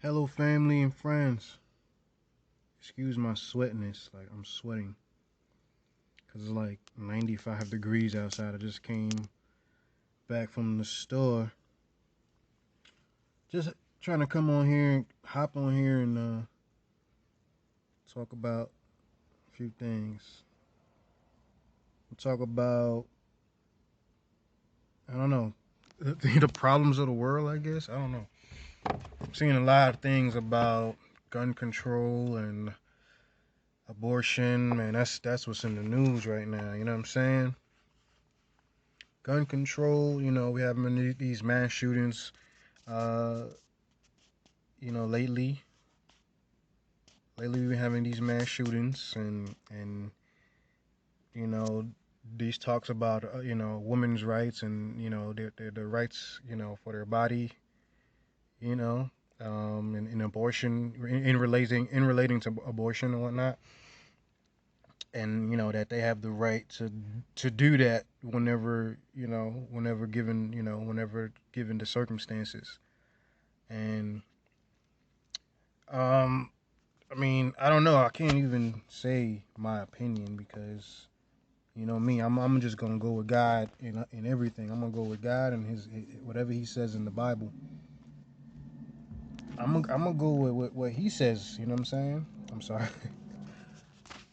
Hello, family and friends. Excuse my sweatness. Like, I'm sweating because it's like 95 degrees outside. I just came back from the store. Just trying to come on here and hop on here and talk about a few things. We'll talk about, I don't know, the problems of the world, I guess. I don't know. I'm seeing a lot of things about gun control and abortion. Man, that's what's in the news right now. You know what I'm saying? Gun control. We have these mass shootings. Uh, lately we've been having these mass shootings and you know these talks about women's rights and their rights for their body. You know, and abortion in relating to abortion and whatnot, and that they have the right to do that whenever given the circumstances. And um I mean, I don't know. I can't even say my opinion because me. I'm just gonna go with God in everything. I'm gonna go with God and his whatever He says in the Bible. I'm gonna go with what He says. You know what I'm saying? I'm sorry.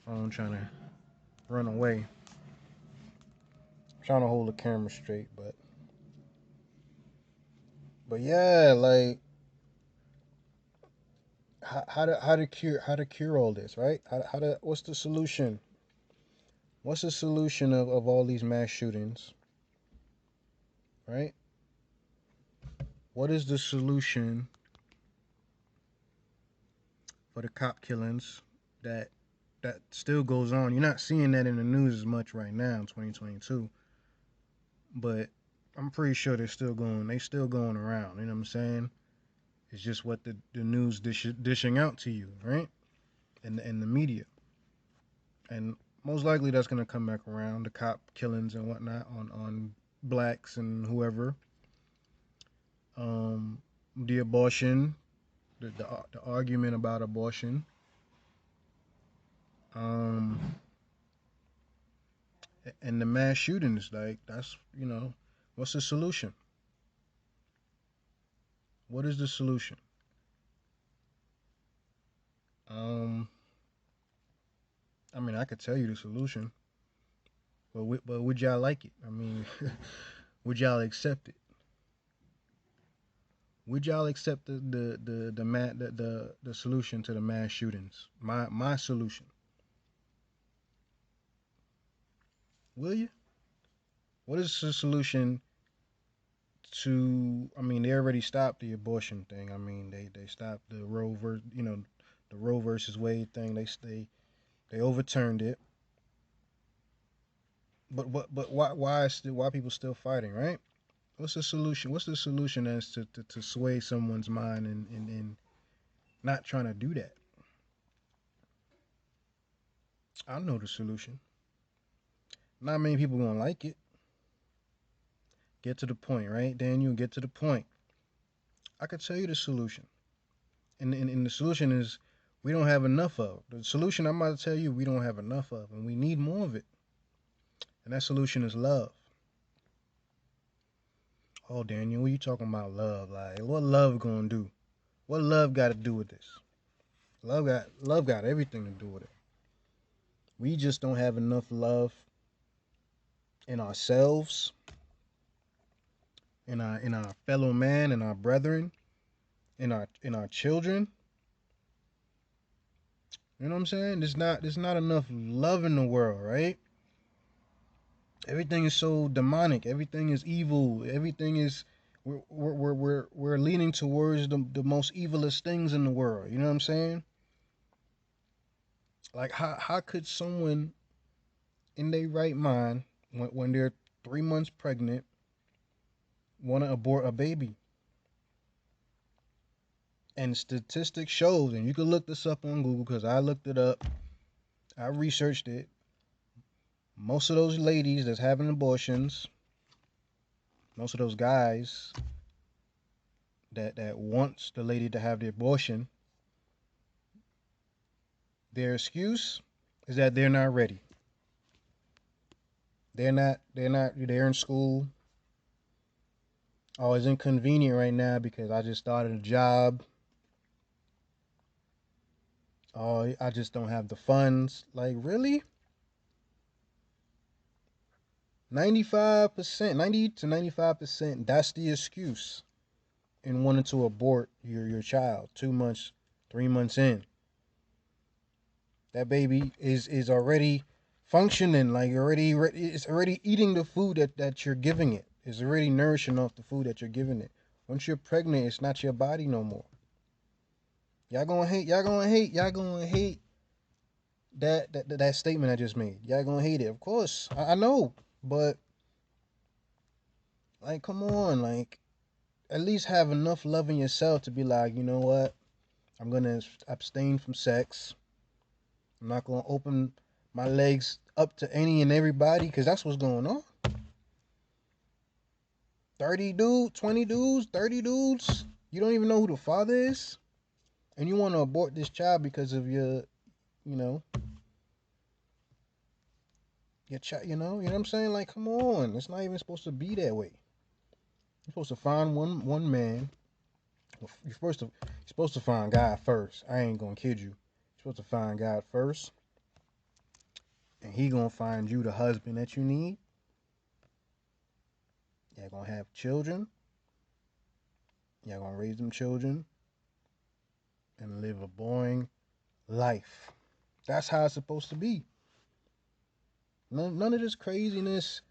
I'm trying to run away. I'm trying to hold the camera straight, but yeah, like how to cure all this, right? What's the solution? What's the solution of all these mass shootings, right? What is the solution for the cop killings that that still goes on? You're not seeing that in the news as much right now in 2022, but I'm pretty sure they still going around. You know what I'm saying? It's just what the news dishing out to you, right? And the media, and most likely that's gonna come back around the cop killings and whatnot on blacks and whoever. Um, the abortion, the argument about abortion. Um, and the mass shootings, like that's what's the solution? What is the solution? Um, I mean, I could tell you the solution, but would y'all like it? I mean, would y'all accept it? Would y'all accept the solution to the mass shootings? My solution. Will you? What is the solution to? I mean, they already stopped the abortion thing. I mean, they stopped the Roe versus Wade thing. They overturned it. But why people still fighting, right? What's the solution? What's the solution as to sway someone's mind and not trying to do that? I know the solution. Not many people gonna like it. Get to the point, right? Daniel, get to the point. I could tell you the solution. And the solution is we don't have enough of. The solution I'm about to tell you we don't have enough of and we need more of it. And that solution is love. Oh Daniel, what you talking about love? Like what love gonna do? What love got to do with this? Love got everything to do with it. We just don't have enough love in ourselves, in our fellow man, in our brethren, in our children. You know what I'm saying? There's not enough love in the world, right? Everything is so demonic. Everything is evil. Everything is we're leaning towards the most evilest things in the world. You know what I'm saying? Like how could someone in their right mind when they're 3 months pregnant want to abort a baby? And statistics shows, and you can look this up on Google because I looked it up. I researched it. Most of those ladies that's having abortions, most of those guys, that wants the lady to have the abortion, their excuse is that they're not ready. They're in school. Oh, it's inconvenient right now because I just started a job. Oh, I just don't have the funds. Like, really? 95%, 90 to 95%, that's the excuse in wanting to abort your child 2 months, 3 months in. That baby is already functioning, like it's already eating the food that you're giving it. It's already nourishing off the food that you're giving it. Once you're pregnant, it's not your body no more. Y'all gonna hate that statement I just made. Y'all gonna hate it. Of course. I know. But like, come on, like, at least have enough love in yourself to be like, you know what? I'm gonna abstain from sex. I'm not gonna open my legs up to any and everybody because that's what's going on. 30 dudes, 20 dudes, 30 dudes. You don't even know who the father is, and you want to abort this child because of you know, your child. You know what I'm saying? Like, come on, it's not even supposed to be that way. You're supposed to find one man. You're supposed to find God first. I ain't gonna kid you. You're supposed to find God first, and He gonna find you the husband that you need. You're gonna have children. You're gonna raise them children and live a boring life. That's how it's supposed to be. None of this craziness,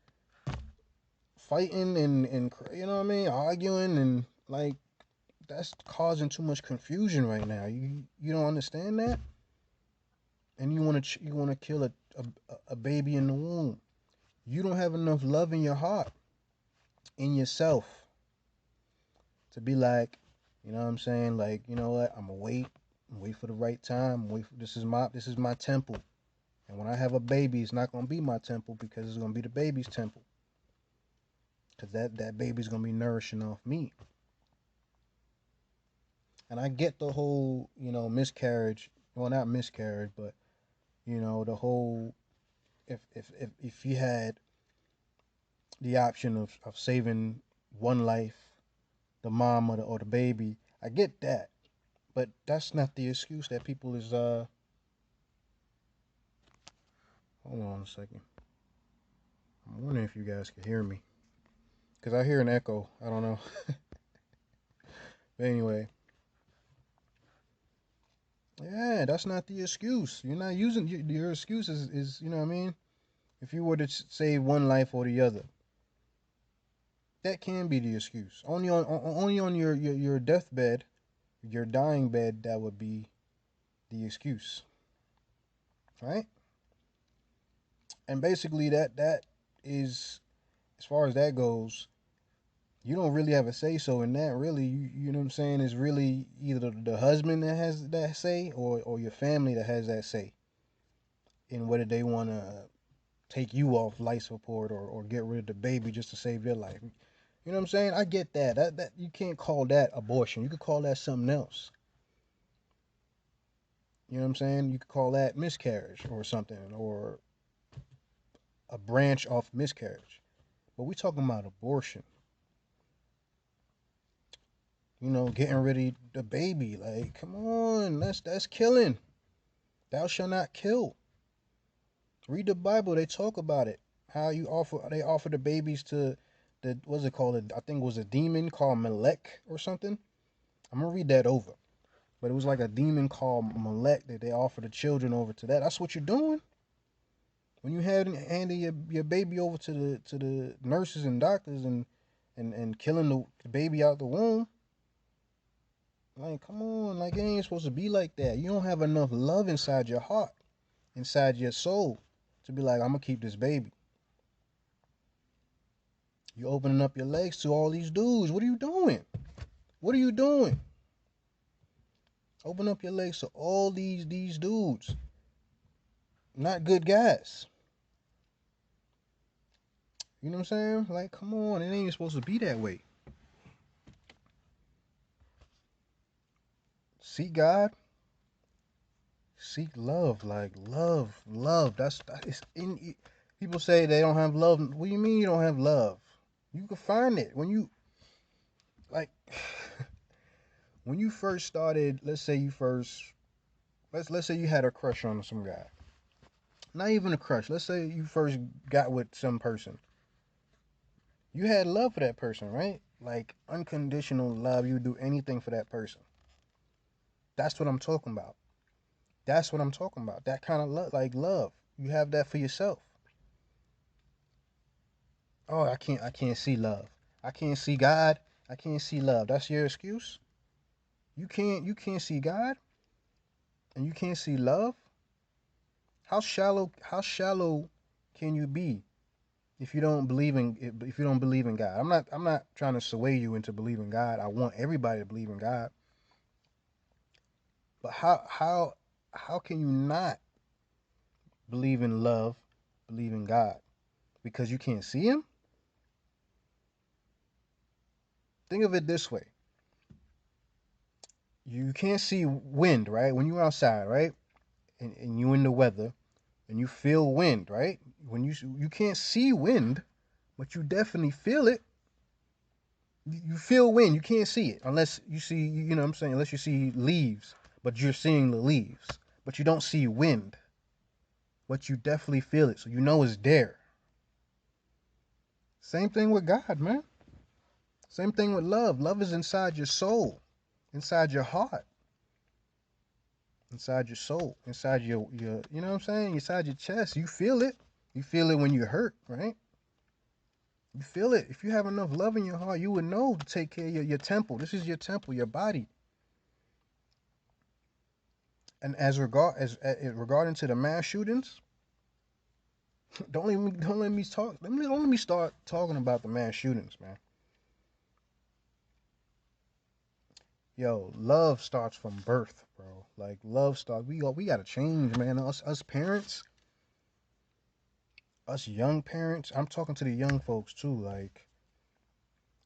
fighting and you know what I mean, arguing and like that's causing too much confusion right now. You don't understand that, and you want to kill a baby in the womb. You don't have enough love in your heart, in yourself, to be like, you know what I'm saying? Like, you know what? I'm gonna wait for the right time. This is my temple. And when I have a baby, it's not gonna be my temple because it's gonna be the baby's temple. Cause that baby's gonna be nourishing off me. And I get the whole, miscarriage. Well, not miscarriage, but the whole if you had the option of saving one life, the mom or the baby, I get that. But that's not the excuse that people is hold on a second. I'm wondering if you guys can hear me. Cause I hear an echo. I don't know. But anyway, yeah, that's not the excuse. You're not using your excuse is you know what I mean? If you were to save one life or the other, that can be the excuse. Only on your deathbed, your dying bed, that would be the excuse, right? And basically that is, as far as that goes, you don't really have a say so in that. Really, you know what I'm saying? Is really either the husband that has that say or your family that has that say in whether they want to take you off life support or get rid of the baby just to save their life. You know what I'm saying? I get that. That you can't call that abortion. You could call that something else. You know what I'm saying? You could call that miscarriage or something, or a branch off miscarriage. But we talking about abortion. Getting rid of the baby. Like, come on, that's killing. Thou shalt not kill. Read the Bible. They talk about it. How they offer the babies to the what's it called? I think it was a demon called Melech or something. I'm gonna read that over. But it was like a demon called Melech that they offer the children over to that. That's what you're doing. When you handing your baby over to the nurses and doctors and killing the baby out the womb. Like, come on, like it ain't supposed to be like that. You don't have enough love inside your heart, inside your soul, to be like, I'm gonna keep this baby. You opening up your legs to all these dudes. What are you doing? What are you doing? Open up your legs to all these dudes. Not good guys. You know what I'm saying? Like, come on, it ain't supposed to be that way. seek God, seek love. Like love. It's in. People say they don't have love. What do you mean you don't have love? You can find it when you like when you first started. Let's say you first. Let's say you had a crush on some guy. Not even a crush. Let's say you first got with some person. You had love for that person, right? Like unconditional love. You would do anything for that person. That's what I'm talking about. That's what I'm talking about. That kind of love, like love. You have that for yourself. Oh, I can't see love. I can't see God. I can't see love. That's your excuse? You can't see God and you can't see love? How shallow can you be if you don't believe in God? I'm not trying to sway you into believing God. I want everybody to believe in God. But how can you not believe in love, believe in God? Because you can't see him? Think of it this way. You can't see wind, right? When you're outside, right? And you in the weather and you feel wind, right? When you can't see wind, but you definitely feel it. You feel wind, you can't see it unless you see, you know what I'm saying, unless you see leaves, but you're seeing the leaves, but you don't see wind, but you definitely feel it, so you know it's there. Same thing with God, man. Same thing with love. Love is inside your soul, inside your heart, inside your soul, inside your you know what I'm saying, inside your chest. You feel it. You feel it when you're hurt, right? You feel it. If you have enough love in your heart, you would know to take care of your temple. This is your temple, your body. And as regarding to the mass shootings, don't let me start talking about the mass shootings, man. Yo, love starts from birth, bro. Like love starts. We gotta change, man. Us parents, us young parents. I'm talking to the young folks too, like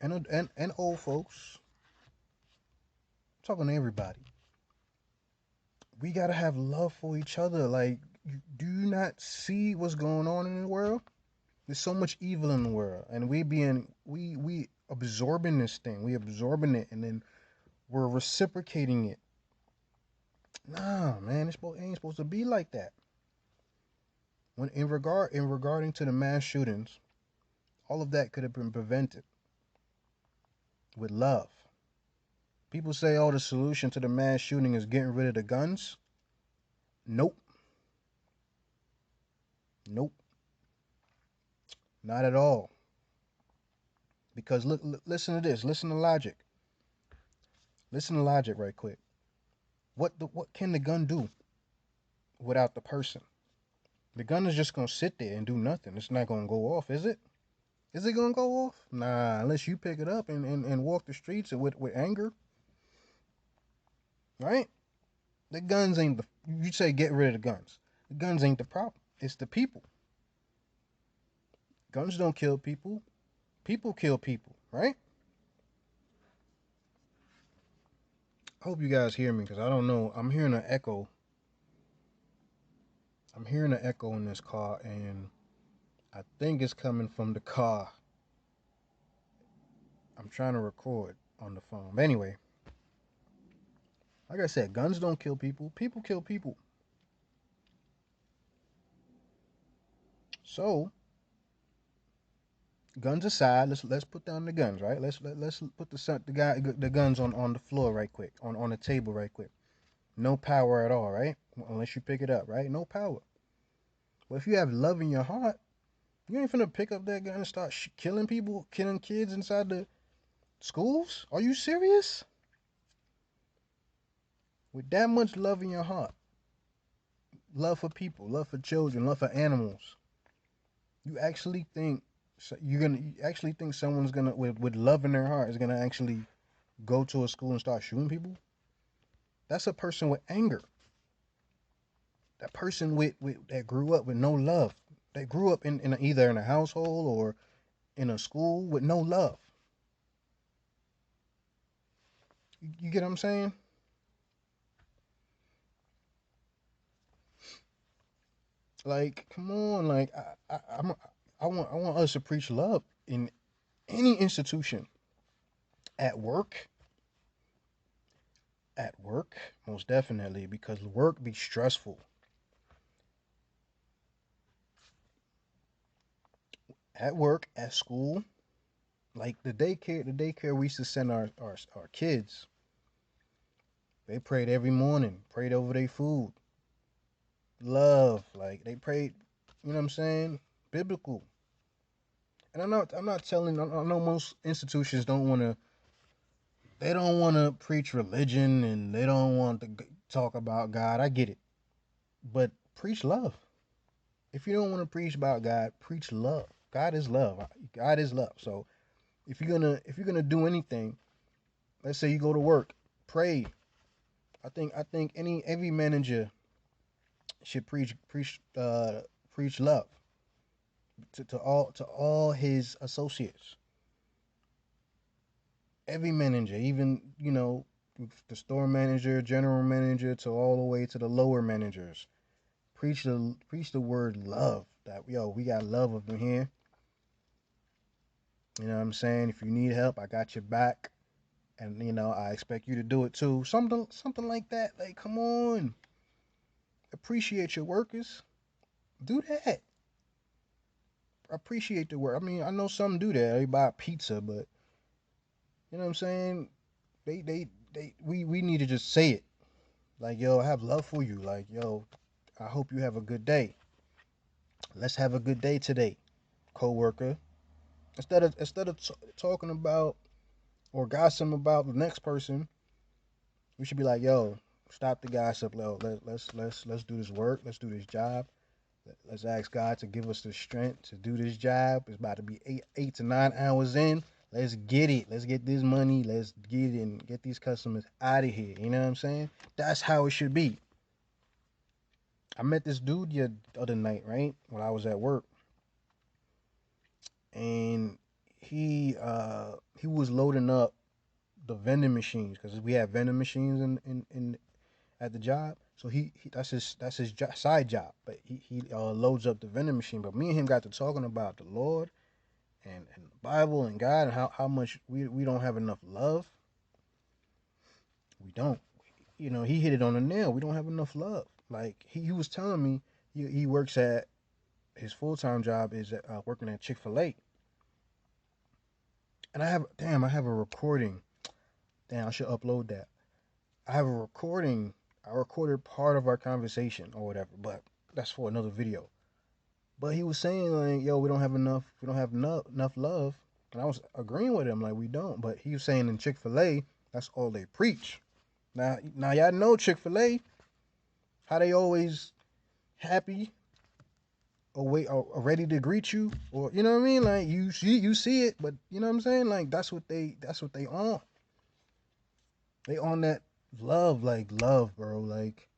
and old folks. I'm talking to everybody. We gotta have love for each other. Like, do you not see what's going on in the world? There's so much evil in the world, and we absorbing this thing. We absorbing it, and then we're reciprocating it. Nah, man, it ain't supposed to be like that. When in regarding to the mass shootings, all of that could have been prevented with love. People say, "Oh, the solution to the mass shooting is getting rid of the guns." Nope, nope, not at all. Because listen to this. Listen to logic. Listen to logic right quick. What can the gun do without the person? The gun is just gonna sit there and do nothing. It's not gonna go off, is it? Is it gonna go off? Nah, unless you pick it up and walk the streets with anger, right? The guns ain't the. You say get rid of the guns. The guns ain't the problem. It's the people. Guns don't kill people. People kill people, right? I hope you guys hear me because I don't know. I'm hearing an echo. I'm hearing an echo in this car, and I think it's coming from the car. I'm trying to record on the phone. But anyway, like I said, guns don't kill people. People kill people. So guns aside, let's put down the guns, right? Let's put the guns on the floor right quick, on the table right quick. No power at all, right? Unless you pick it up, right? No power. But if you have love in your heart, you ain't finna pick up that gun and start killing people, killing kids inside the schools. Are you serious? With that much love in your heart, love for people, love for children, love for animals, you actually think you actually think someone's gonna with love in their heart is gonna actually go to a school and start shooting people? That's a person with anger. That person that grew up with no love. That grew up in either in a household or in a school with no love. You get what I'm saying? Like, come on, like I want us to preach love in any institution. At work, at work, most definitely, because work be stressful. At work, at school, like the daycare we used to send our kids. They prayed every morning, prayed over their food, love, like they prayed. You know what I'm saying? Biblical. And I'm not telling. I know most institutions don't want to. They don't want to preach religion and they don't want to talk about God. I get it, but preach love. If you don't want to preach about God, preach love. God is love. God is love. So if you're gonna do anything, let's say you go to work, pray. I think any every manager should preach love to all his associates. Every manager, even the store manager, general manager, to all the way to the lower managers. Preach the word love. That we got love up in here. You know what I'm saying? If you need help, I got your back. And I expect you to do it too. Something like that. Like, come on. Appreciate your workers. Do that. Appreciate the work. I mean, I know some do that. They buy pizza, but you know what I'm saying? We need to just say it. Like, yo, I have love for you. Like, yo, I hope you have a good day. Let's have a good day today, coworker. Instead of talking about or gossiping about the next person, we should be like, yo, stop the gossip. Let's do this work. Let's do this job. Let's ask God to give us the strength to do this job. It's about to be 8 to 9 hours in. Let's get it. Let's get this money. Let's get it and get these customers out of here. You know what I'm saying? That's how it should be. I met this dude the other night, right? When I was at work, and he was loading up the vending machines because we have vending machines in at the job. So he that's his side job, but he loads up the vending machine. But me and him got to talking about the Lord and the Bible and God and how much we don't have enough love. We don't. He hit it on the nail. We don't have enough love. Like he was telling me he works at his full time job is working at Chick-fil-A. And I have a recording. Damn, I should upload that. I have a recording. I recorded part of our conversation or whatever, but that's for another video. But he was saying like, "Yo, we don't have enough love," and I was agreeing with him like we don't. But he was saying in Chick Fil A, that's all they preach. Now y'all know Chick Fil A, how they always happy or wait or ready to greet you, or you know what I mean? Like you see it, but you know what I'm saying? Like that's what they on. They on that love, like love, bro. Like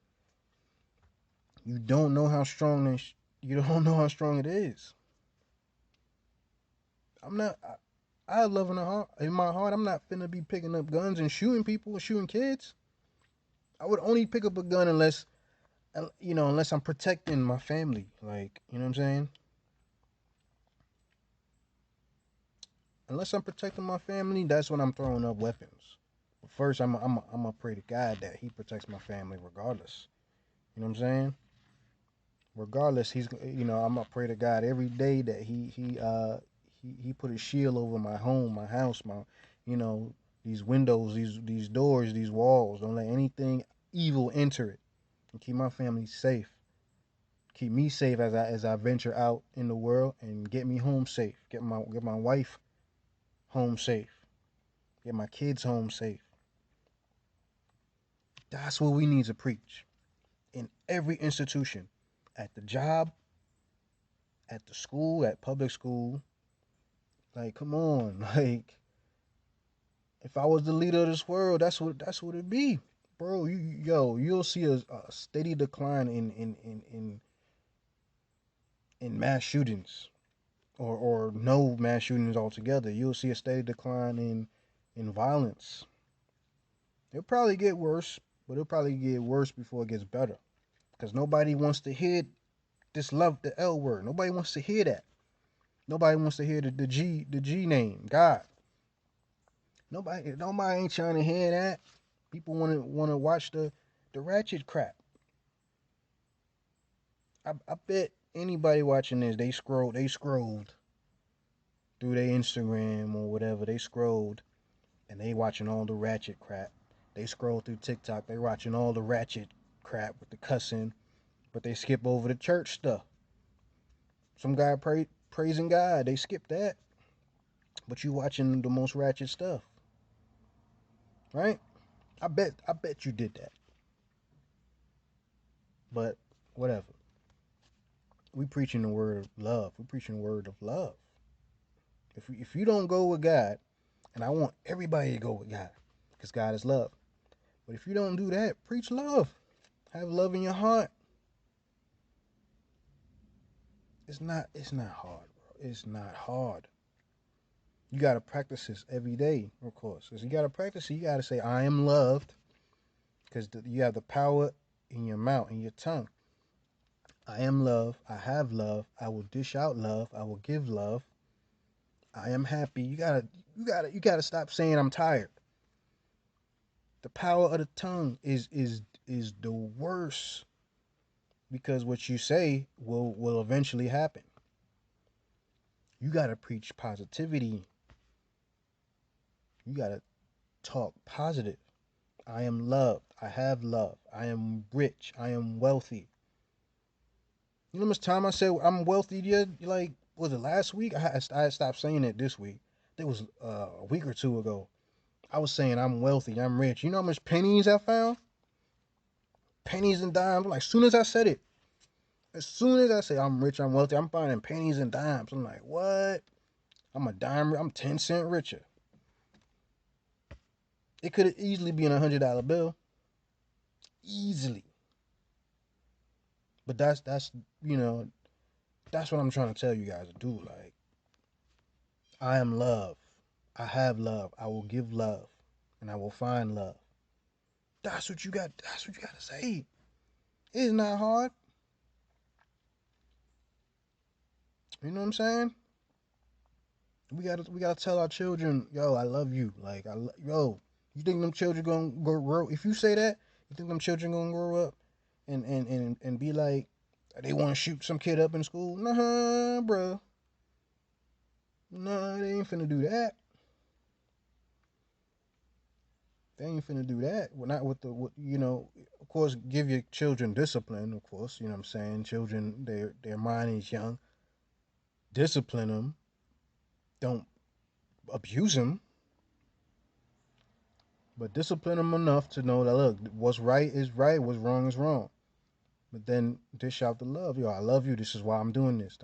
you don't know how strong this. You don't know how strong it is. I'm not. I have love in my heart. I'm not finna be picking up guns and shooting people or shooting kids. I would only pick up a gun unless I'm protecting my family. Like, you know what I'm saying? Unless I'm protecting my family, that's when I'm throwing up weapons. But first, I'm gonna pray to God that He protects my family regardless. You know what I'm saying? Regardless, I'm gonna pray to God every day that he put a shield over my home, my house, you know, these windows, these doors, these walls. Don't let anything evil enter it, and keep my family safe. Keep me safe as I venture out in the world and get me home safe. Get my wife home safe. Get my kids home safe. That's what we need to preach in every institution, at the job, at the school, at public school. Like, come on, like if I was the leader of this world, that's what it'd be, bro. You'll see a steady decline in mass shootings, or no mass shootings altogether. You'll see a steady decline in violence. It'll probably get worse, but it'll probably get worse before it gets better, because nobody wants to hear this love, the L word. Nobody wants to hear that. Nobody wants to hear the G name, God. Nobody ain't trying to hear that. People wanna watch the ratchet crap. I bet anybody watching this, they scrolled through their Instagram or whatever. They scrolled and they watching all the ratchet crap. They scroll through TikTok, they watching all the ratchet crap with the cussing, but they skip over the church stuff. Some guy praising God, they skip that. But you watching the most ratchet stuff, right? I bet you did that. But whatever. We preaching the word of love. We preaching the word of love. If you don't go with God, and I want everybody to go with God, because God is love. But if you don't do that, preach love. Have love in your heart. It's not hard, bro. It's not hard. You gotta practice this every day, of course. Because you gotta practice it. You gotta say, I am loved. Because you have the power in your mouth, in your tongue. I am love. I have love. I will dish out love. I will give love. I am happy. You gotta stop saying I'm tired. The power of the tongue is the worst, because what you say will eventually happen. You gotta preach positivity. You gotta talk positive. I am loved. I have love. I am rich. I am wealthy. You know how much time I said I'm wealthy? Yeah, like, was it last week? I had stopped saying it this week. It was a week or two ago. I was saying I'm wealthy, I'm rich. You know how much pennies I found? Pennies and dimes. Like, as soon as I say I'm rich, I'm wealthy, I'm finding pennies and dimes. I'm like, what? I'm a dime. I'm 10 cents richer. It could easily be in $100 bill, easily. But that's you know that's what I'm trying to tell you guys to do. Like, I am love. I have love. I will give love, and I will find love. That's what you got. That's what you got to say. It's not hard. You know what I'm saying? We gotta tell our children, yo, I love you. Like, yo, you think them children gonna grow? If you say that, you think them children gonna grow up and be like, they want to shoot some kid up in school? Nah, bro. Nah, they ain't finna do that. They ain't finna do that. Well, not with of course, give your children discipline. Of course, you know what I'm saying. Children, their mind is young. Discipline them. Don't abuse them, but discipline them enough to know that, look, what's right is right, what's wrong is wrong. But then dish out the love. Yo, I love you. This is why I'm doing this.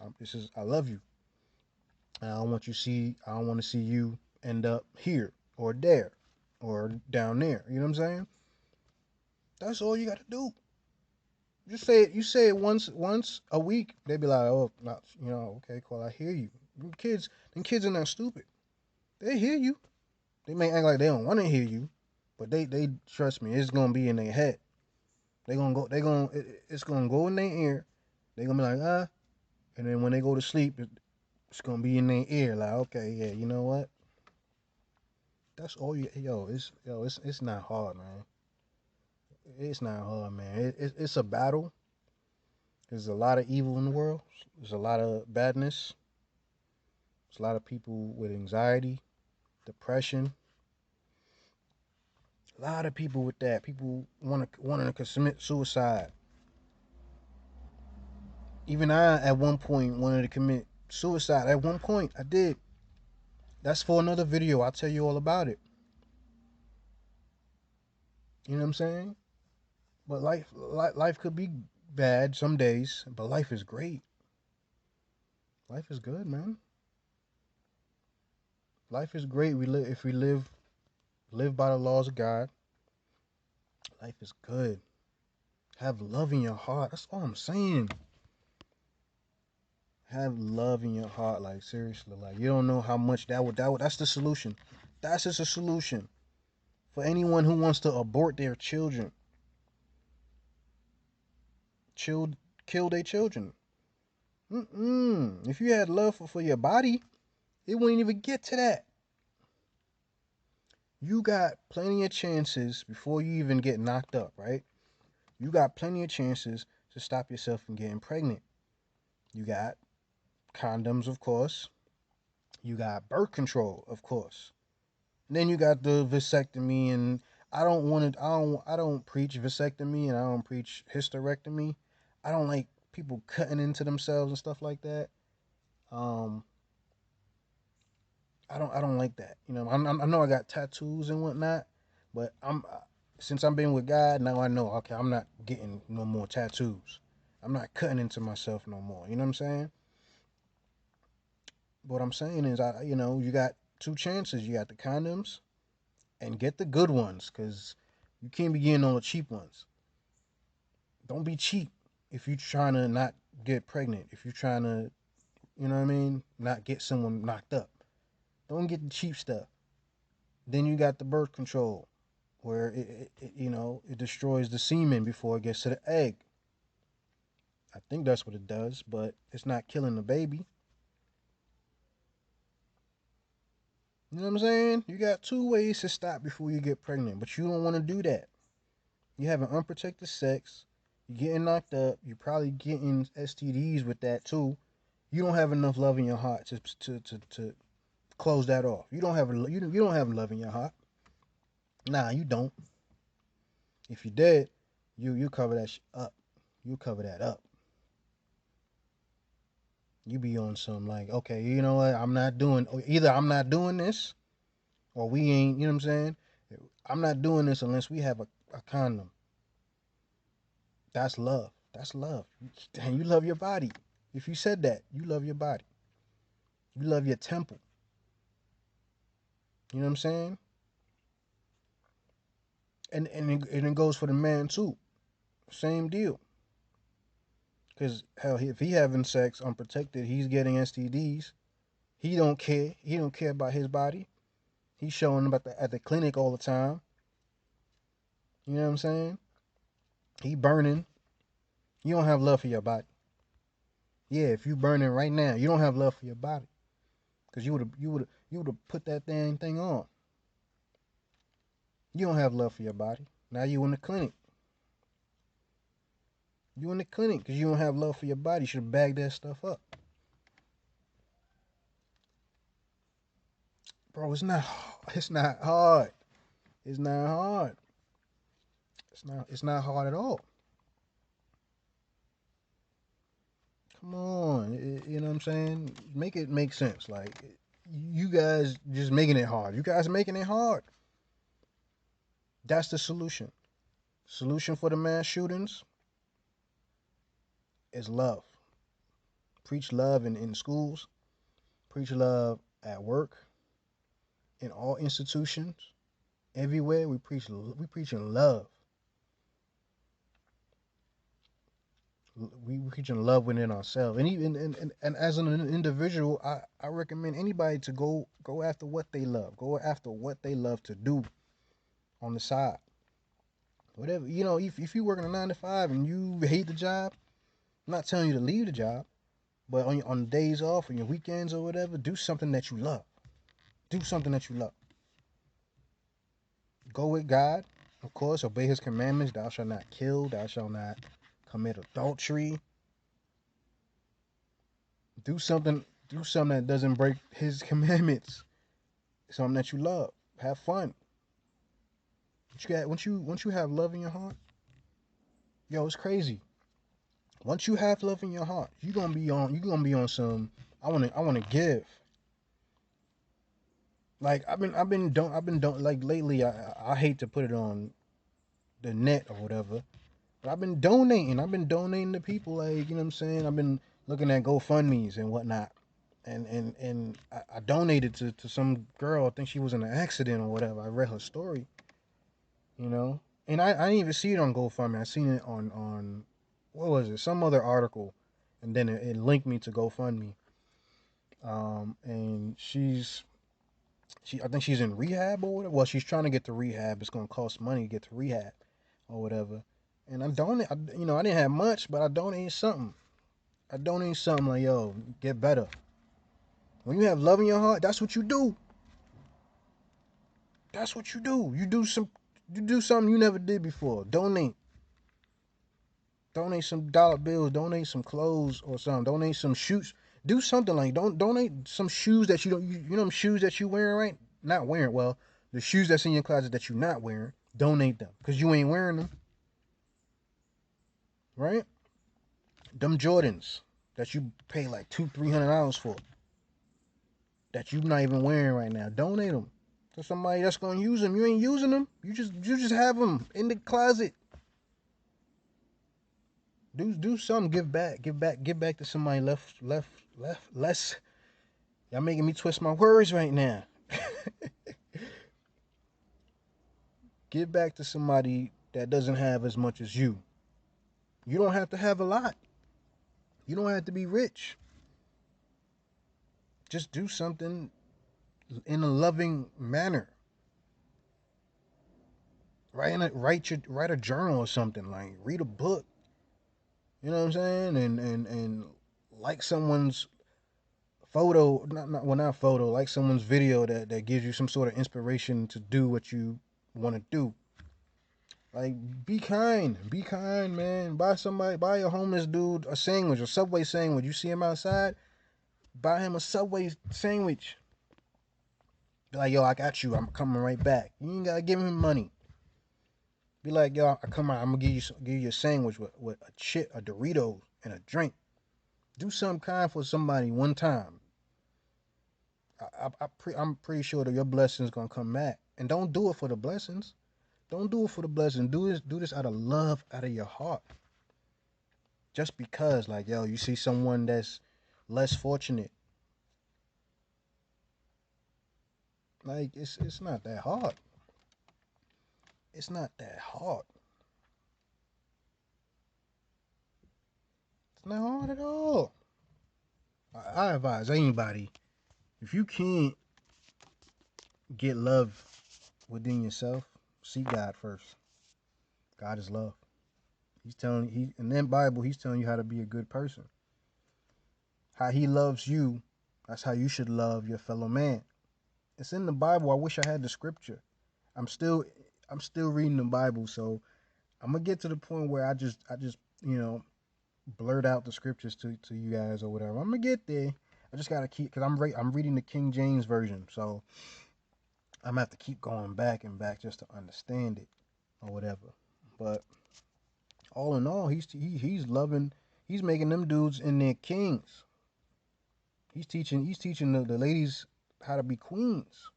I love you. And I don't want to see you end up here or there or down there. You know what I'm saying? That's all you got to do. Just say it. You say it once a week. They be like, oh, not, okay, cool. I hear you. Them kids are not stupid. They hear you. They may act like they don't want to hear you, but they trust me. It's gonna be in their head. They gonna go. It's gonna go in their ear. They gonna be like, and then when they go to sleep, it's gonna be in their ear. Like, okay, yeah, you know what? That's all you. It's not hard, man. It's not hard, man. It's a battle. There's a lot of evil in the world. There's a lot of badness. There's a lot of people with anxiety, depression. A lot of people with that. People wanting to commit suicide. Even I, at one point, wanted to commit suicide. At one point, I did. That's for another video. I'll tell you all about it. You know what I'm saying? But life could be bad some days, but life is great. Life is good, man. Life is great. If we live by the laws of God. Life is good. Have love in your heart. That's all I'm saying. Have love in your heart. Like, seriously, like, you don't know how much that would. That's the solution. That's just a solution for anyone who wants to abort their children. Chill, kill their children. If you had love for your body, it wouldn't even get to that. You got plenty of chances before you even get knocked up, right? You got plenty of chances to stop yourself from getting pregnant. You got condoms, of course. You got birth control, of course. And then you got the vasectomy, and I don't want to. I don't preach vasectomy, and I don't preach hysterectomy. I don't like people cutting into themselves and stuff like that. Um, I don't like that. You know, I know I got tattoos and whatnot, but since I'm been with God now, I know, okay, I'm not getting no more tattoos. I'm not cutting into myself no more. You know what I'm saying? What I'm saying is, you got two chances. You got the condoms, and get the good ones, cause you can't be getting all the cheap ones. Don't be cheap if you're trying to not get pregnant. If you're trying to, you know what I mean, not get someone knocked up. Don't get the cheap stuff. Then you got the birth control, where it destroys the semen before it gets to the egg. I think that's what it does, but it's not killing the baby. You know what I'm saying? You got two ways to stop before you get pregnant, but you don't want to do that. You having unprotected sex, you're getting knocked up, you're probably getting STDs with that too. You don't have enough love in your heart to close that off. You don't have love in your heart. Nah, you don't. If you did, you cover that up. You cover that up. You be on some like, okay, you know what? Either I'm not doing this, or we ain't. You know what I'm saying? I'm not doing this unless we have a condom. That's love. That's love. And you love your body. If you said that, you love your body. You love your temple. You know what I'm saying? And it goes for the man too. Same deal. Because hell, if he having sex unprotected, he's getting STDs. He don't care. He don't care about his body. He's showing them at the clinic all the time. You know what I'm saying? He burning. You don't have love for your body. Yeah, if you burning right now, you don't have love for your body. Because you would have put that thing on. You don't have love for your body. Now you in the clinic. You in the clinic because you don't have love for your body. You should bag that stuff up. Bro, it's not hard. It's not hard. It's not hard at all. Come on. You know what I'm saying? Make it make sense. Like, you guys just making it hard. You guys making it hard. That's the solution. Solution for the mass shootings is love. Preach love in schools. Preach love at work. In all institutions. Everywhere we preaching love. We preaching love within ourselves, and even and as an individual, I recommend anybody to go after what they love, go after what they love to do on the side. Whatever, if you're working a 9 to 5 and you hate the job, I'm not telling you to leave the job, but on days off, on your weekends or whatever, do something that you love. Do something that you love. Go with God, of course. Obey His commandments. Thou shalt not kill. Thou shalt not commit adultery. Do something. Do something that doesn't break His commandments. Something that you love. Have fun. Once you have love in your heart, yo, it's crazy. Once you have love in your heart, you're gonna be on some. I wanna give. Like I've been don't like lately. I hate to put it on the net or whatever, but I've been donating. I've been donating to people, like, you know what I'm saying. I've been looking at GoFundmes and whatnot, and I donated to some girl. I think she was in an accident or whatever. I read her story, you know. And I didn't even see it on GoFundMe. I seen it on what was it? Some other article, and then it linked me to GoFundMe. And I think she's in rehab or whatever. Well, she's trying to get to rehab. It's gonna cost money to get to rehab or whatever. And I donate. I didn't have much, but I donated something. I donate something like, yo, get better. When you have love in your heart, that's what you do. That's what you do. You do something you never did before. Donate. Donate some dollar bills. Donate some clothes or something. Donate some shoes. Do something like don't donate some shoes that you don't you know them shoes that you wearing right? Not wearing well. The shoes that's in your closet that you're not wearing. Donate them because you ain't wearing them, right? Them Jordans that you pay like $200-300 for that you not even wearing right now. Donate them to somebody that's gonna use them. You ain't using them. You just have them in the closet. Do something. Give back. Give back to somebody left less. Y'all making me twist my words right now. Give back to somebody that doesn't have as much as you. You don't have to have a lot. You don't have to be rich. Just do something in a loving manner. Write a journal or something. Like read a book. You know what I'm saying? And like someone's photo, not photo, like someone's video that gives you some sort of inspiration to do what you want to do. Like be kind, man. Buy a homeless dude a sandwich, a Subway sandwich. You see him outside, buy him a Subway sandwich. Be like, yo, I got you. I'm coming right back. You ain't gotta give him money. Be like, yo, I come out. I'm gonna give you a sandwich with a Doritos and a drink. Do something kind for somebody one time. I'm pretty sure that your blessings gonna come back. And don't do it for the blessings. Don't do it for the blessing. Do this out of love, out of your heart. Just because, like, yo, you see someone that's less fortunate. Like, it's not that hard. It's not that hard. It's not hard at all. I advise anybody, if you can't get love within yourself, seek God first. God is love. He's telling he in that Bible, he's telling you how to be a good person. How he loves you, that's how you should love your fellow man. It's in the Bible. I wish I had the scripture. I'm still I'm still reading the Bible, so I'm gonna get to the point where I just blurt out the scriptures to you guys or whatever. I'm gonna get there. I just gotta keep because I'm reading the King James version, so I'm gonna have to keep going back and back just to understand it or whatever. But all in all, he's loving. He's making them dudes in their kings. He's teaching the ladies how to be queens,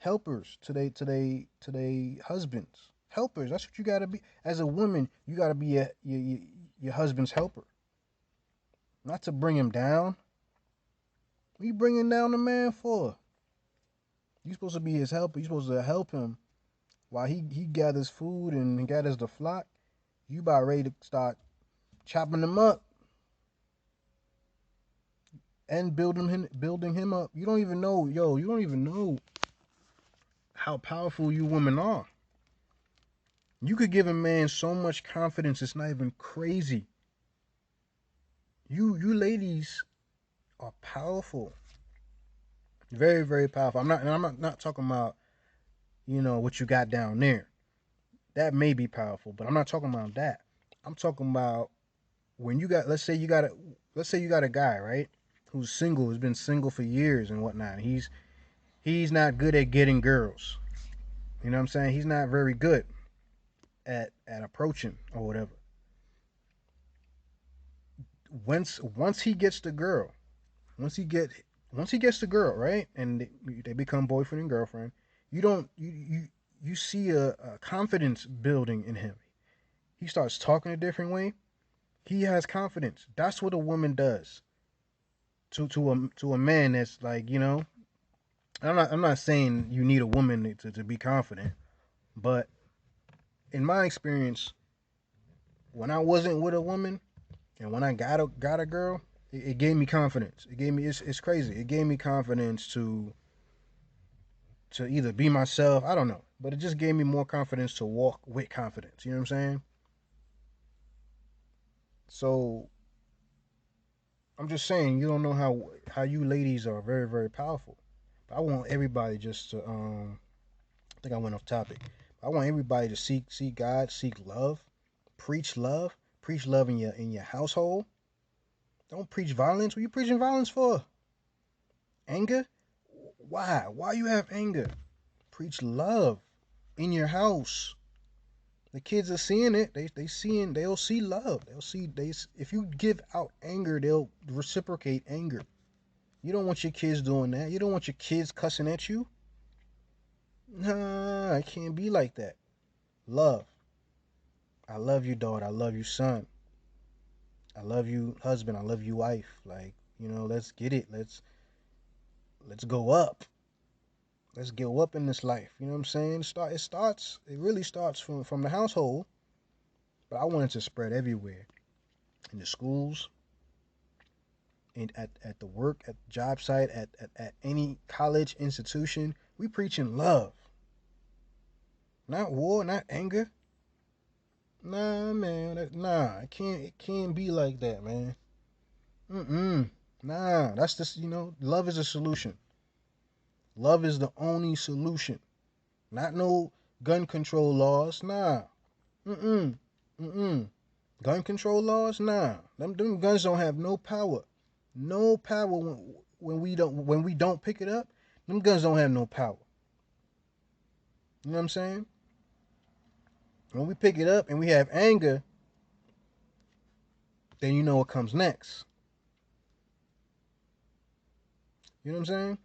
helpers to they husbands. Helpers. That's what you gotta be. As a woman, you gotta be your husband's helper, not to bring him down. What you bringing down the man for? You supposed to be his helper. You supposed to help him while he gathers food and he gathers the flock. You about ready to start chopping them up and building him up. You don't even know, yo. You don't even know how powerful you women are. You could give a man so much confidence. It's not even crazy. You ladies are powerful. Very, very powerful. I'm not talking about, what you got down there. That may be powerful, but I'm not talking about that. I'm talking about when you got let's say you got a guy, right? Who's single, has been single for years and whatnot. He's not good at getting girls. You know what I'm saying? He's not very good at approaching or whatever. Once he gets the girl, once he get once he gets the girl, right, and they become boyfriend and girlfriend, you don't you see a confidence building in him. He starts talking a different way. He has confidence. That's what a woman does to a man that's like, I'm not saying you need a woman to be confident, but in my experience, when I wasn't with a woman and when I got a girl, it gave me confidence. It gave me it's crazy. It gave me confidence to either be myself. I don't know, but it just gave me more confidence to walk with confidence. You know what I'm saying? So I'm just saying you don't know how you ladies are very very powerful. But I want everybody just to I think I went off topic. I want everybody to seek God, seek love, preach love in your household. Don't preach violence. What are you preaching violence for? Anger? Why? Why you have anger? Preach love in your house. The kids are seeing it. They'll see love. If you give out anger, they'll reciprocate anger. You don't want your kids doing that. You don't want your kids cussing at you. Nah, it can't be like that. Love. I love you, daughter. I love you, son. I love you, husband. I love you, wife. Like, let's get it. Let's go up. Let's go up in this life. You know what I'm saying? It really starts from the household, but I want it to spread everywhere. In the schools, at the work, at the job site, at any college institution. We preaching love. Not war, not anger. Nah, man. It can't be like that, man. Nah, that's just, love is a solution. Love is the only solution. Not no gun control laws. Nah. Mm-mm. Mm-mm. Gun control laws? Nah. Them guns don't have no power. No power when we don't pick it up. Them guns don't have no power. You know what I'm saying? When we pick it up and we have anger, then you know what comes next. You know what I'm saying?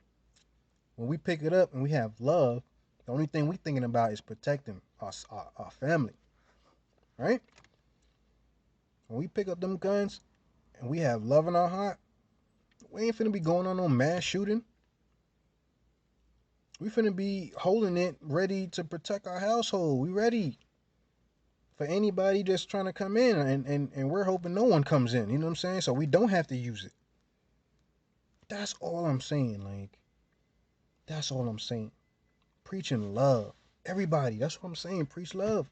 When we pick it up and we have love, the only thing we thinking about is protecting our family, right? When we pick up them guns and we have love in our heart, we ain't finna be going on no mass shooting. We finna be holding it ready to protect our household. We ready for anybody just trying to come in, and we're hoping no one comes in. You know what I'm saying? So we don't have to use it. That's all I'm saying. Like, that's all I'm saying. Preaching love. Everybody. That's what I'm saying. Preach love.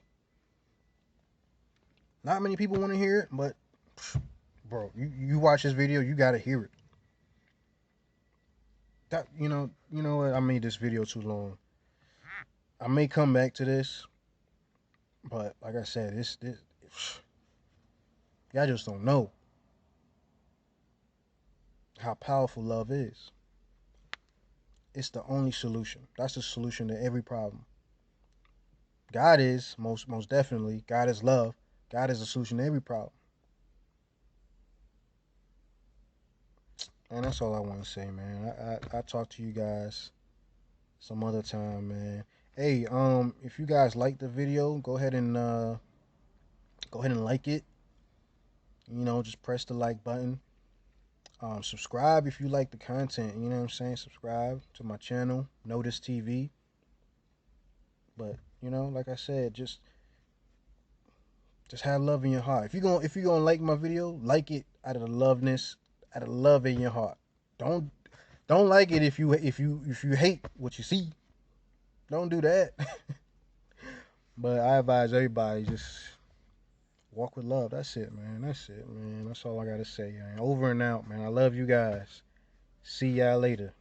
Not many people want to hear it, but bro, you watch this video, you gotta hear it. That you know what? I made this video too long. I may come back to this, but like I said, this y'all just don't know how powerful love is. It's the only solution. That's the solution to every problem. God is most definitely. God is love. God is the solution to every problem. And that's all I want to say, man. I talk to you guys some other time, man. Hey, if you guys like the video, go ahead and like it. Just press the like button. Subscribe if you like the content. You know what I'm saying? Subscribe to my channel, Notice TV. But like I said, just have love in your heart. If you're gonna like my video, like it out of the out of the love in your heart. Don't don't like it if you hate what you see. Don't do that. But I advise everybody just walk with love. That's it, man. That's it, man. That's all I gotta say. Man. Over and out, man. I love you guys. See y'all later.